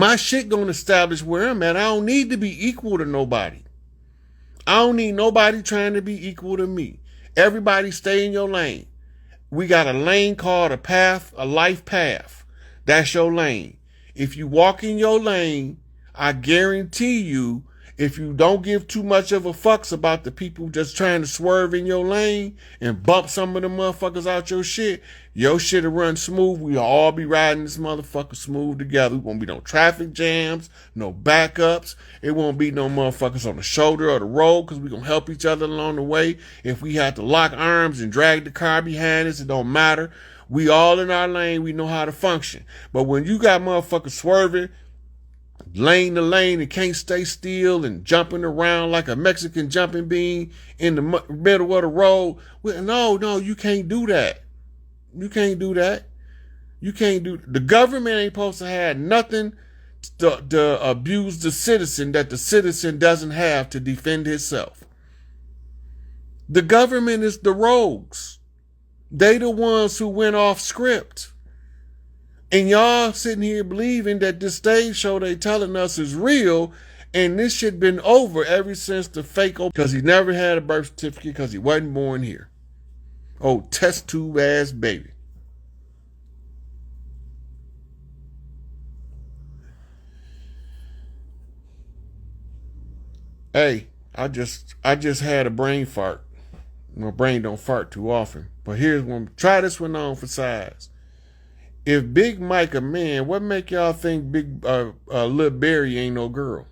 My shit gonna establish where I'm at. I don't need to be equal to nobody. I don't need nobody trying to be equal to me. Everybody stay in your lane. We got a lane called a path, a life path. That's your lane. If you walk in your lane, I guarantee you, if you don't give too much of a fucks about the people just trying to swerve in your lane and bump some of the motherfuckers out your shit will run smooth. We'll all be riding this motherfucker smooth together. There won't be no traffic jams, no backups. It won't be no motherfuckers on the shoulder or the road because we're going to help each other along the way. If we have to lock arms and drag the car behind us, it don't matter. We all in our lane. We know how to function. But when you got motherfuckers swerving, lane to lane, and can't stay still and jumping around like a Mexican jumping bean in the middle of the road. No, you can't do that. You can't do that. You can't do. The government ain't supposed to have nothing to abuse the citizen that the citizen doesn't have to defend himself. The government is the rogues. They the ones who went off script. And y'all sitting here believing that this stage show they telling us is real, and this shit been over ever since the fake, because he never had a birth certificate because he wasn't born here. Oh, test tube ass baby. Hey, I just had a brain fart. My brain don't fart too often. But here's one. Try this one on for size. If Big Mike a man, what make y'all think Big Lil Barry ain't no girl?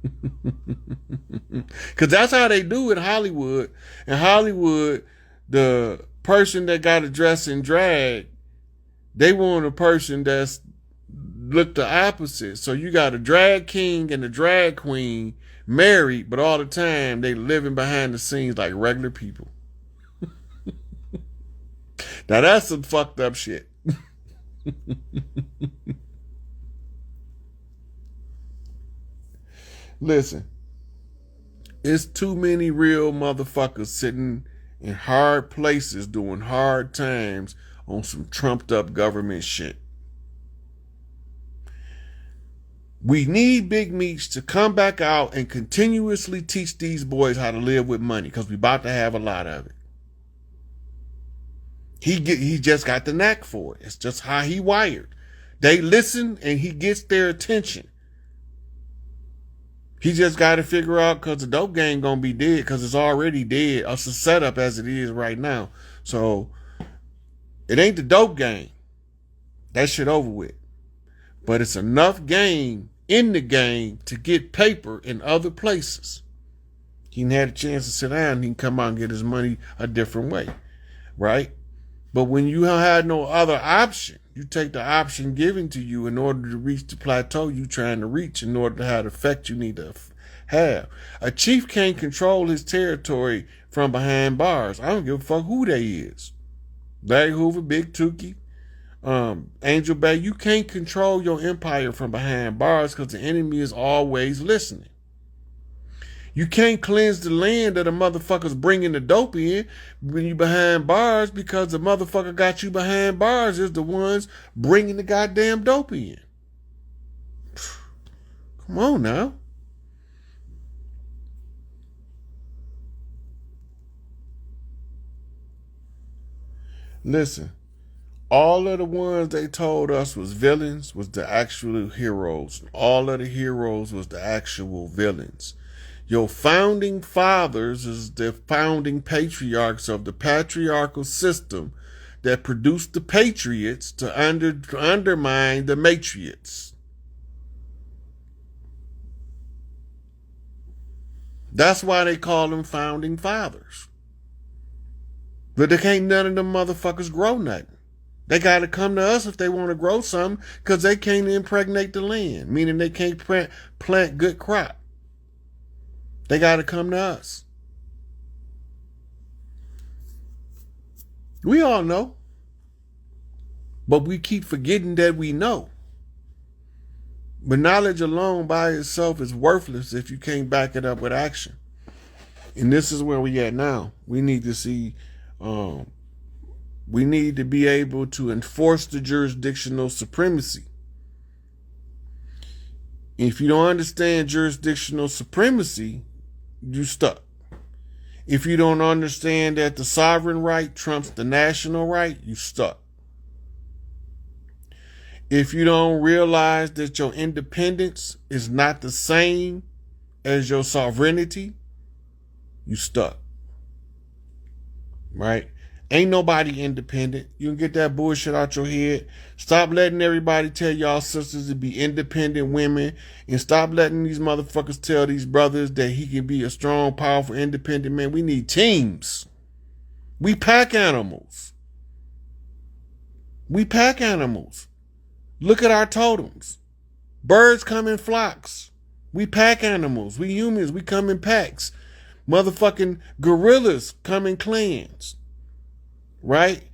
Because that's how they do in Hollywood. In Hollywood, the person that got a dress in drag, they want a person that's look the opposite. So you got a drag king and a drag queen married, but all the time they living behind the scenes like regular people. Now that's some fucked up shit. Listen, it's too many real motherfuckers sitting in hard places doing hard times on some trumped up government shit. We need Big Meech to come back out and continuously teach these boys how to live with money, because we about to have a lot of it. He just got the knack for it. It's just how he wired. They listen and he gets their attention. He just got to figure out, because the dope game gonna be dead, because it's already dead. It's a setup as it is right now. So it ain't the dope game. That shit over with. But it's enough game in the game to get paper in other places. He didn't have a chance to sit down. He can come out and get his money a different way, right? But when you had no other option, you take the option given to you in order to reach the plateau you trying to reach, in order to have the effect you need to have. A chief can't control his territory from behind bars. I don't give a fuck who they is. Larry Hoover, Big Tukey, Angel Bay. You can't control your empire from behind bars, because the enemy is always listening. You can't cleanse the land that a motherfucker's bringing the dope in when you behind bars, because the motherfucker got you behind bars is the ones bringing the goddamn dope in. Come on now. Listen, all of the ones they told us was villains was the actual heroes. All of the heroes was the actual villains. Your founding fathers is the founding patriarchs of the patriarchal system that produced the patriots to undermine the matriots. That's why they call them founding fathers. But they can't none of them motherfuckers grow nothing. They got to come to us if they want to grow something, because they can't impregnate the land, meaning they can't plant good crop. They got to come to us. We all know. But we keep forgetting that we know. But knowledge alone by itself is worthless if you can't back it up with action. And this is where we at now. We need to see, we need to be able to enforce the jurisdictional supremacy. If you don't understand jurisdictional supremacy, you stuck. If you don't understand that the sovereign right trumps the national right, you stuck. If you don't realize that your independence is not the same as your sovereignty, you stuck. Right? Ain't nobody independent. You can get that bullshit out your head. Stop letting everybody tell y'all sisters to be independent women, and stop letting these motherfuckers tell these brothers that he can be a strong, powerful, independent man. We need teams. We pack animals. We pack animals. Look at our totems. Birds come in flocks. We pack animals. We humans, we come in packs. Motherfucking gorillas come in clans. Right?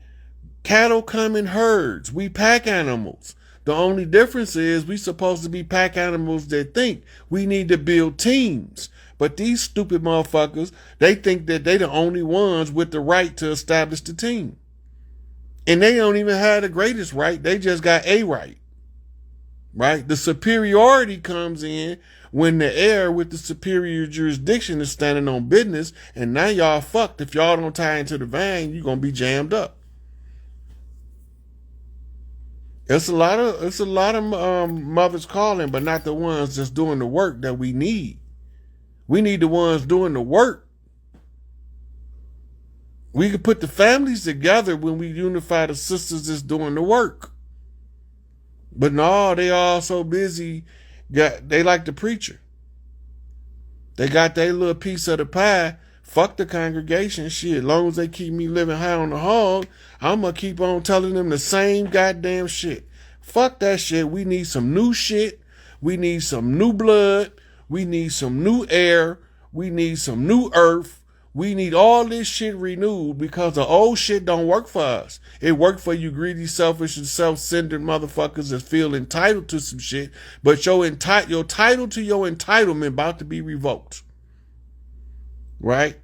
Cattle come in herds. We pack animals. The only difference is we supposed to be pack animals that think we need to build teams. But these stupid motherfuckers, they think that they the only ones with the right to establish the team. And they don't even have the greatest right. They just got a right. Right? The superiority comes in when the heir with the superior jurisdiction is standing on business, and now y'all fucked. If y'all don't tie into the vein, you're gonna be jammed up. It's a lot of mothers calling, but not the ones that's doing the work that we need. We need the ones doing the work. We can put the families together when we unify the sisters that's doing the work. But no, they all so busy. They like the preacher. They got their little piece of the pie. Fuck the congregation. Shit, as long as they keep me living high on the hog, I'm going to keep on telling them the same goddamn shit. Fuck that shit. We need some new shit. We need some new blood. We need some new air. We need some new earth. We need all this shit renewed because the old shit don't work for us. It worked for you greedy, selfish, and self-centered motherfuckers that feel entitled to some shit, but your title to your entitlement about to be revoked. Right?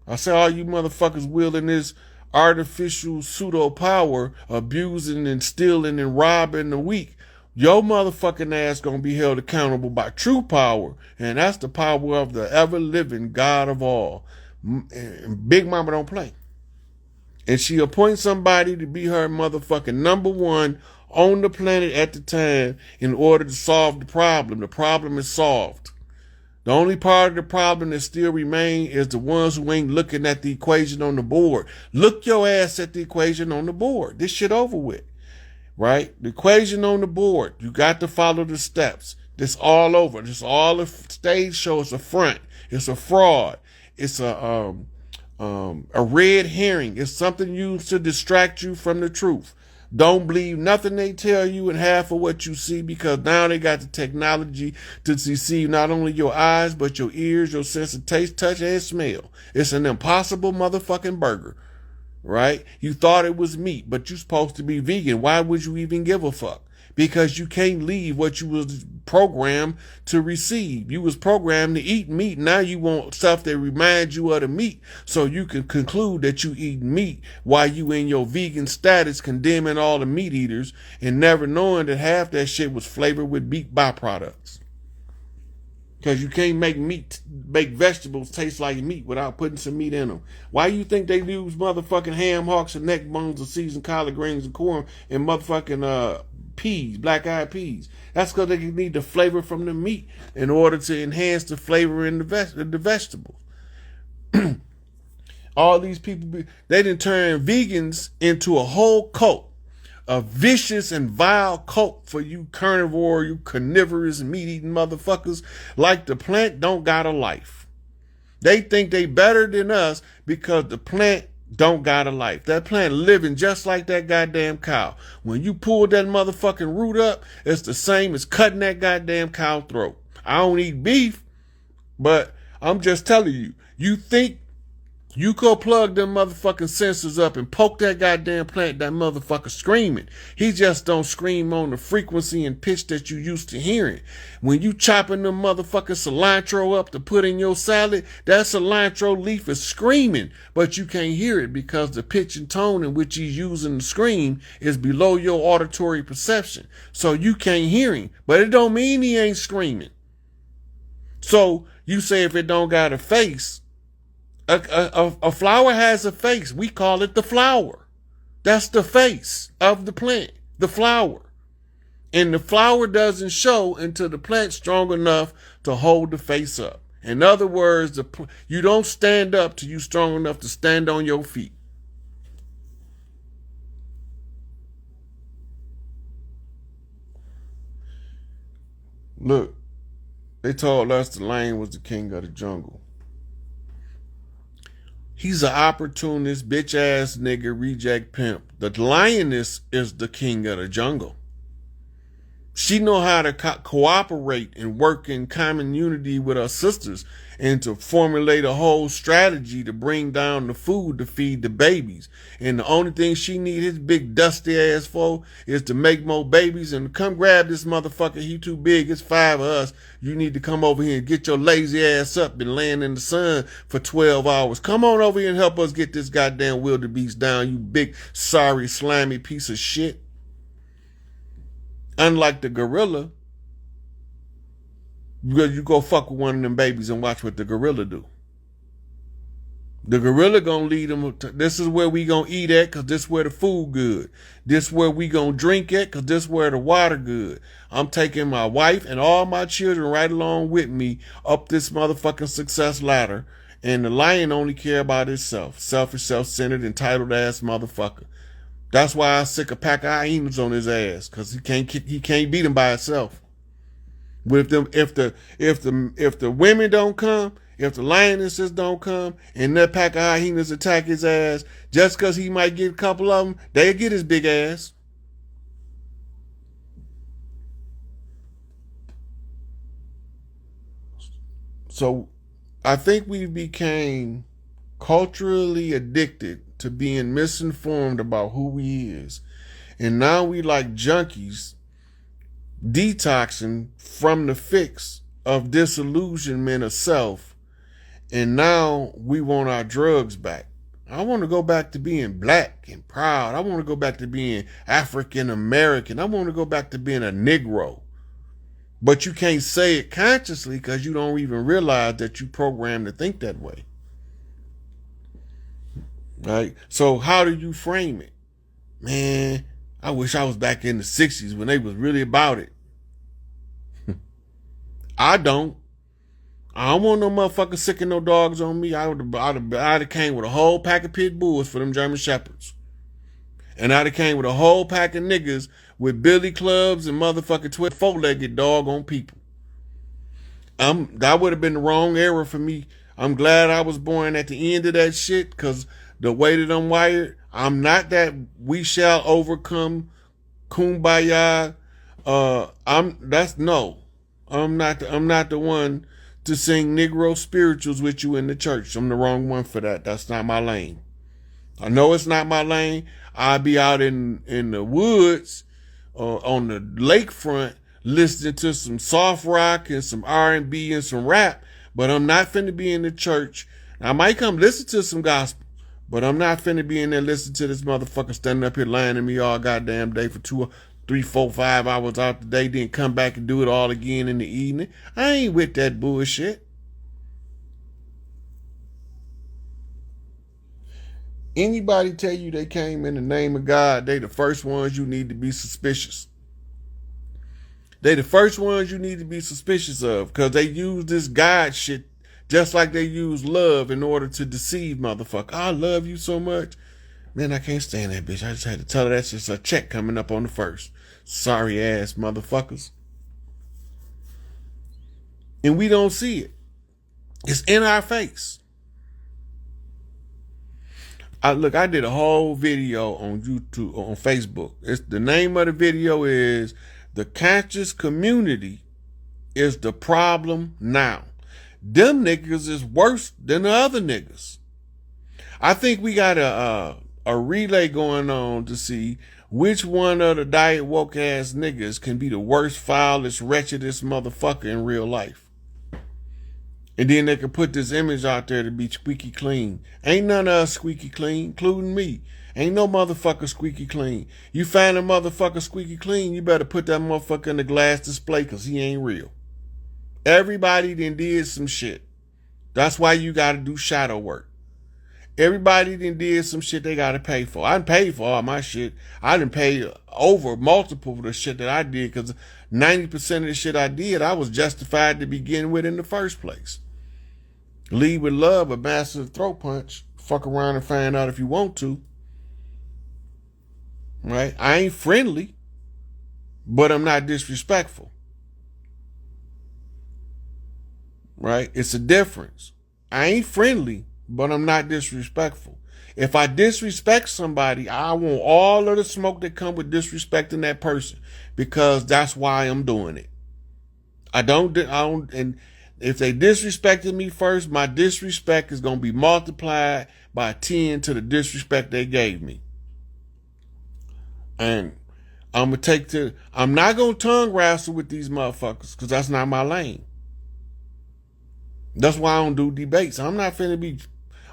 I say all you motherfuckers wielding this artificial pseudo power, abusing and stealing and robbing the weak, your motherfucking ass gonna be held accountable by true power, and that's the power of the ever-living God of all. Big Mama don't play. And she appoints somebody to be her motherfucking number one on the planet at the time in order to solve the problem. The problem is solved. The only part of the problem that still remains is the ones who ain't looking at the equation on the board. Look your ass at the equation on the board. This shit over with. Right? The equation on the board. You got to follow the steps. This all over. This all a stage show. It's a front. It's a fraud. It's a red herring. It's something used to distract you from the truth. Don't believe nothing they tell you and half of what you see, because now they got the technology to deceive not only your eyes, but your ears, your sense of taste, touch, and smell. It's an impossible motherfucking burger, right? You thought it was meat, but you're supposed to be vegan. Why would you even give a fuck? Because you can't leave what you was programmed to receive. You was programmed to eat meat. Now you want stuff that reminds you of the meat, so you can conclude that you eat meat while you in your vegan status, condemning all the meat eaters and never knowing that half that shit was flavored with meat byproducts. Because you can't make vegetables taste like meat without putting some meat in them. Why you think they use motherfucking ham hocks and neck bones and seasoned collard greens and corn and motherfucking peas, black-eyed peas? That's because they need the flavor from the meat in order to enhance the flavor in the vegetables. All these people, they done turn vegans into a whole cult. A vicious and vile cult for you carnivore, you carnivorous, meat-eating motherfuckers. Like the plant don't got a life. They think they better than us because the plant don't got a life. That plant living just like that goddamn cow. When you pull that motherfucking root up, it's the same as cutting that goddamn cow throat. I don't eat beef, but I'm just telling you, you think you go plug them motherfucking sensors up and poke that goddamn plant, that motherfucker screaming. He just don't scream on the frequency and pitch that you used to hearing. When you chopping them motherfucking cilantro up to put in your salad, that cilantro leaf is screaming, but you can't hear it because the pitch and tone in which he's using to scream is below your auditory perception. So you can't hear him, but it don't mean he ain't screaming. So you say if it don't got a face, a flower has a face. We call it the flower. That's the face of the plant, the flower. And the flower doesn't show until the plant's strong enough to hold the face up. In other words, you don't stand up till you're strong enough to stand on your feet. Look, they told us the lion was the king of the jungle. He's an opportunist, bitch ass nigga, reject pimp. The lioness is the king of the jungle. She know how to cooperate and work in common unity with her sisters and to formulate a whole strategy to bring down the food to feed the babies. And the only thing she need his big dusty ass for is to make more babies and come grab this motherfucker. He too big. It's 5 of us. You need to come over here and get your lazy ass up and laying in the sun for 12 hours. Come on over here and help us get this goddamn wildebeest down, you big, sorry, slimy piece of shit. Unlike the gorilla, you go fuck with one of them babies and watch what the gorilla do. The gorilla gonna lead them. This is where we gonna eat at, cause this where the food good. This where we gonna drink at, cause this where the water good. I'm taking my wife and all my children right along with me up this motherfucking success ladder. And the lion only care about itself. Selfish, self-centered, entitled ass motherfucker. That's why I sick a pack of hyenas on his ass, cause he can't beat him by himself. But if the women don't come, if the lionesses don't come, and that pack of hyenas attack his ass, just cause he might get a couple of them, they'll get his big ass. So I think we became culturally addicted to being misinformed about who he is. And now we like junkies detoxing from the fix of disillusionment of self. And now we want our drugs back. I want to go back to being black and proud. I want to go back to being African American. I want to go back to being a Negro. But you can't say it consciously because you don't even realize that you programmed to think that way. Right? So how do you frame it? Man, I wish I was back in the 60s when they was really about it. I don't want no motherfucker sicking no dogs on me. I'd have came with a whole pack of pit bulls for them German shepherds. And I'd have came with a whole pack of niggas with billy clubs and motherfucking 4-legged dog on people. That would have been the wrong era for me. I'm glad I was born at the end of that shit, because the way that I'm wired, I'm not that we shall overcome kumbaya. I'm not the one to sing Negro spirituals with you in the church. I'm the wrong one for that. That's not my lane. I know it's not my lane. I'll be out in the woods on the lakefront listening to some soft rock and some R&B and some rap, but I'm not finna be in the church. I might come listen to some gospel, but I'm not finna be in there listening to this motherfucker standing up here lying to me all goddamn day for 2, 3, 4, 5 hours out the day, then come back and do it all again in the evening. I ain't with that bullshit. Anybody tell you they came in the name of God, they the first ones you need to be suspicious. They the first ones you need to be suspicious of, because they use this God shit just like they use love in order to deceive motherfucker. I love you so much. Man, I can't stand that bitch. I just had to tell her that's just a check coming up on the first. Sorry ass motherfuckers. And we don't see it. It's in our face. I did a whole video on YouTube, on Facebook. The name of the video is "The Conscious Community is the Problem Now." Them niggas is worse than the other niggas. I think we got a relay going on to see which one of the diet woke ass niggas can be the worst, foulest, wretchedest motherfucker in real life. And then they can put this image out there to be squeaky clean. Ain't none of us squeaky clean, including me. Ain't no motherfucker squeaky clean. You find a motherfucker squeaky clean, you better put that motherfucker in the glass display, because he ain't real. Everybody then did some shit. That's why you got to do shadow work. Everybody then did some shit they got to pay for. I didn't pay for all my shit. I didn't pay over multiple of the shit that I did, because 90% of the shit I did, I was justified to begin with in the first place. Lead with love, a massive throat punch. Fuck around and find out if you want to. Right? I ain't friendly, but I'm not disrespectful. Right? It's a difference. I ain't friendly, but I'm not disrespectful. If I disrespect somebody, I want all of the smoke that come with disrespecting that person, because that's why I'm doing it. I don't, and if they disrespected me first, my disrespect is going to be multiplied by 10 to the disrespect they gave me. And I'm not going to tongue wrestle with these motherfuckers, because that's not my lane. That's why I don't do debates. I'm not finna be,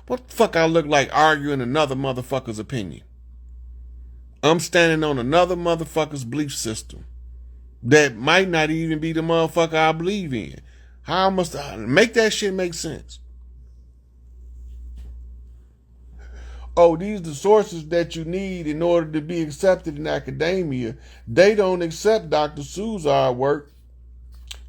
what the fuck I look like arguing another motherfucker's opinion? I'm standing on another motherfucker's belief system that might not even be the motherfucker I believe in. How must I make that shit make sense? Oh, these are the sources that you need in order to be accepted in academia. They don't accept Dr. Sue's work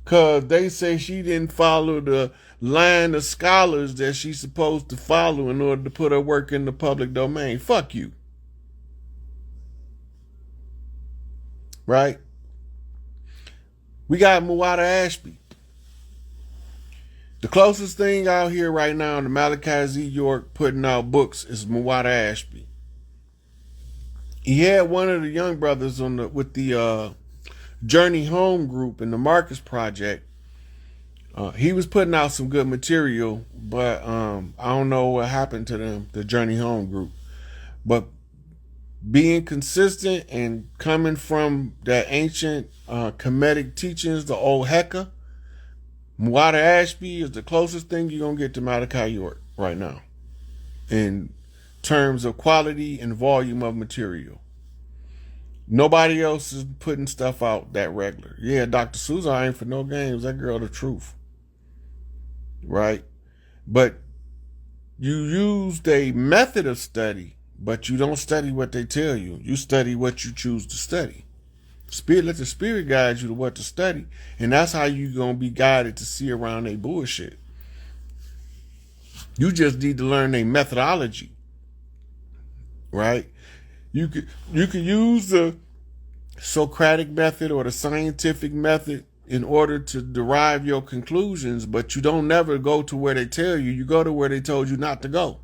because they say she didn't follow the line of scholars that she's supposed to follow in order to put her work in the public domain. Fuck you. Right? We got Muwatta Ashby. The closest thing out here right now to Malachi Z. York putting out books is Muwatta Ashby. He had one of the young brothers with the Journey Home group in the Marcus Project. He was putting out some good material, but I don't know what happened to them, the Journey Home group. But being consistent and coming from that ancient Kemetic teachings, the old Heka, Muwatta Ashby is the closest thing you're going to get to Malachi York right now in terms of quality and volume of material. Nobody else is putting stuff out that regular. Yeah, Dr. Souza ain't for no games. That girl the truth. Right? But you used a method of study, but you don't study what they tell you. You study what you choose to study. Let the spirit guide you to what to study, and that's how you're going to be guided to see around their bullshit. You just need to learn their methodology. Right? You could use the Socratic method or the scientific method in order to derive your conclusions, but you don't never go to where they tell you. You go to where they told you not to go.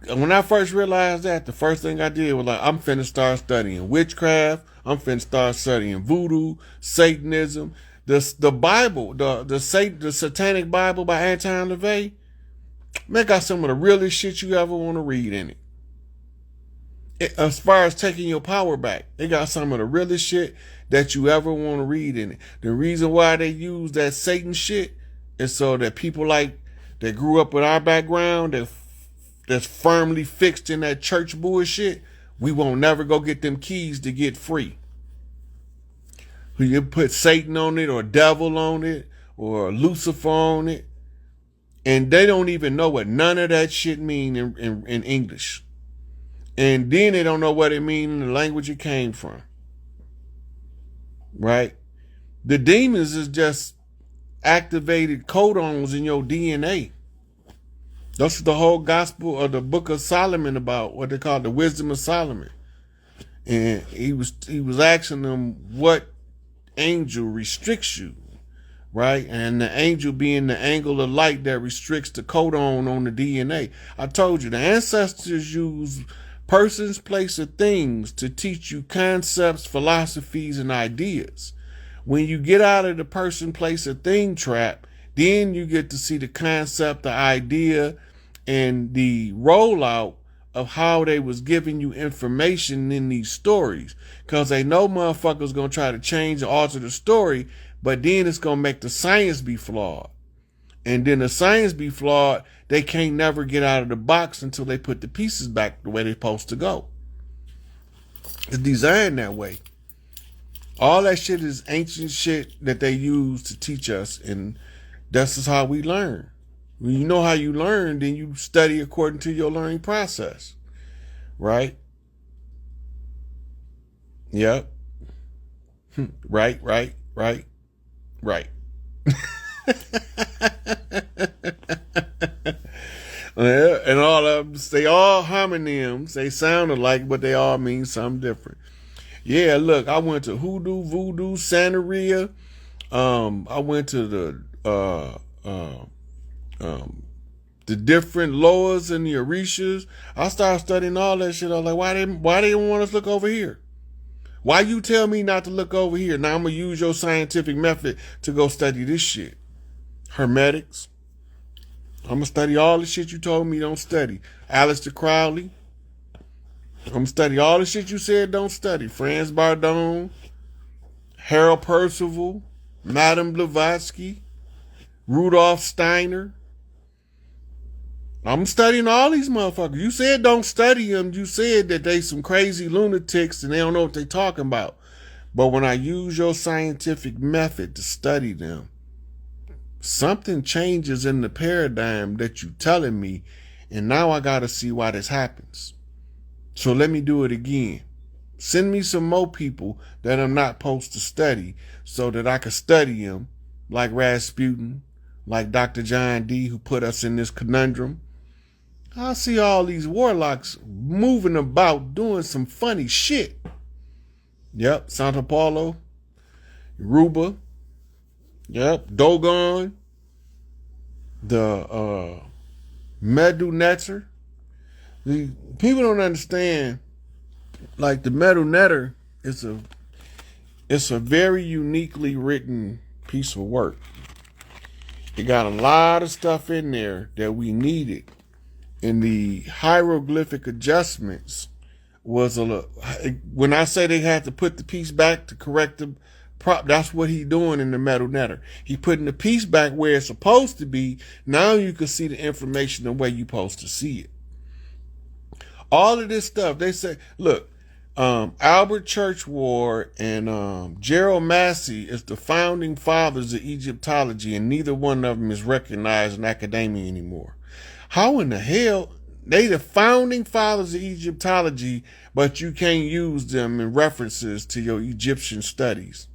When I first realized that, the first thing I did was I'm finna start studying witchcraft. I'm finna start studying voodoo, Satanism, the Bible, the Satanic Bible by Anton LaVey. Man, got some of the realest shit you ever want to read in it. As far as taking your power back, they got some of the realest shit that you ever want to read in it. The reason why they use that Satan shit is so that people that grew up with our background, that's firmly fixed in that church bullshit, we won't never go get them keys to get free. You put Satan on it or devil on it or Lucifer on it, and they don't even know what none of that shit mean in English. And then they don't know what it means in the language it came from. Right? The demons is just activated codons in your DNA. That's the whole gospel of the book of Solomon about, what they call the wisdom of Solomon. And he was asking them what angel restricts you, right? And the angel being the angle of light that restricts the codon on the DNA. I told you, the ancestors use persons, place, or things to teach you concepts, philosophies, and ideas. When you get out of the person, place, or thing trap, then you get to see the concept, the idea, and the rollout of how they was giving you information in these stories. Because they know motherfuckers going to try to change or alter the story, but then it's going to make the science be flawed. And then the science be flawed, they can't never get out of the box until they put the pieces back the way they're supposed to go. It's designed that way. All that shit is ancient shit that they use to teach us, and that's just how we learn. When you know how you learn, then you study according to your learning process, right? Yep. Right. Yeah, and all of them, they all homonyms. They sound alike, but they all mean something different. Yeah, look, I went to hoodoo, voodoo, Santeria. I went to the different Loas and the Orishas. I started studying all that shit. I was like, why they don't want us to look over here? Why you tell me not to look over here? Now I'm gonna use your scientific method to go study this shit. Hermetics. I'm gonna study all the shit you told me don't study. Aleister Crowley. I'm gonna study all the shit you said don't study. Franz Bardone, Harold Percival, Madame Blavatsky, Rudolf Steiner. I'm studying all these motherfuckers. You said don't study them. You said that they some crazy lunatics and they don't know what they talking about. But when I use your scientific method to study them, something changes in the paradigm that you telling me, and now I gotta see why this happens. So let me do it again. Send me some more people that I'm not supposed to study so that I can study them, like Rasputin, like Dr. John D, who put us in this conundrum. I see all these warlocks moving about doing some funny shit. Yep, Santa Paulo, Ruba, yep, Dogon, the Medu Netzer. The people don't understand, like the Medu Netter it's a very uniquely written piece of work. It got a lot of stuff in there that we needed. And the hieroglyphic adjustments was when I say they had to put the piece back to correct the prop, that's what he doing in the Medu Netter. He putting the piece back where it's supposed to be. Now you can see the information the way you're supposed to see it. All of this stuff, they say, look, Albert Churchward and Gerald Massey is the founding fathers of Egyptology, and neither one of them is recognized in academia anymore. How in the hell they the founding fathers of Egyptology, but you can't use them in references to your Egyptian studies?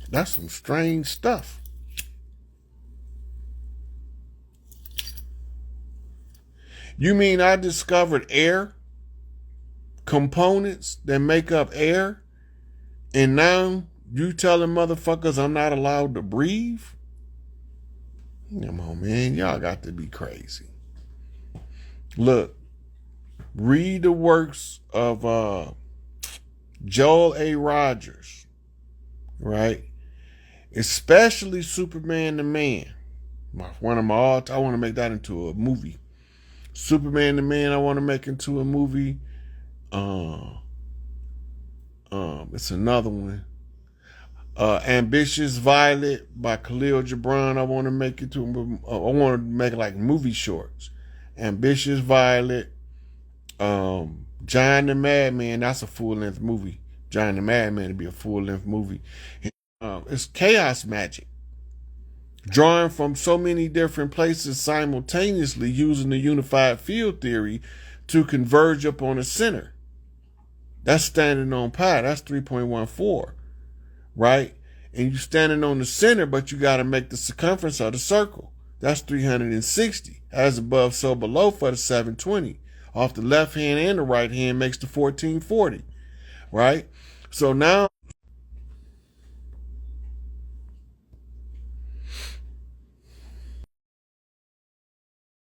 That's some strange stuff. You mean I discovered air components that make up air, and now you telling motherfuckers I'm not allowed to breathe? Come on, man. Y'all got to be crazy. Look, read the works of Joel A. Rogers, right? Especially Superman the Man. One of my I want to make that into a movie. Superman the Man, I want to make into a movie. It's another one. Ambitious Violet by Khalil Gibran. I want to make it to. I want to make like movie shorts. Ambitious Violet. John the Madman. That's a full length movie. John the Madman to be a full length movie. It's chaos magic, drawing from so many different places simultaneously, using the unified field theory to converge upon a center. That's standing on pi. That's 3.14. Right? And you standing on the center, but you got to make the circumference of the circle. That's 360. As above, so below for the 720. Off the left hand and the right hand makes the 1440. Right? So now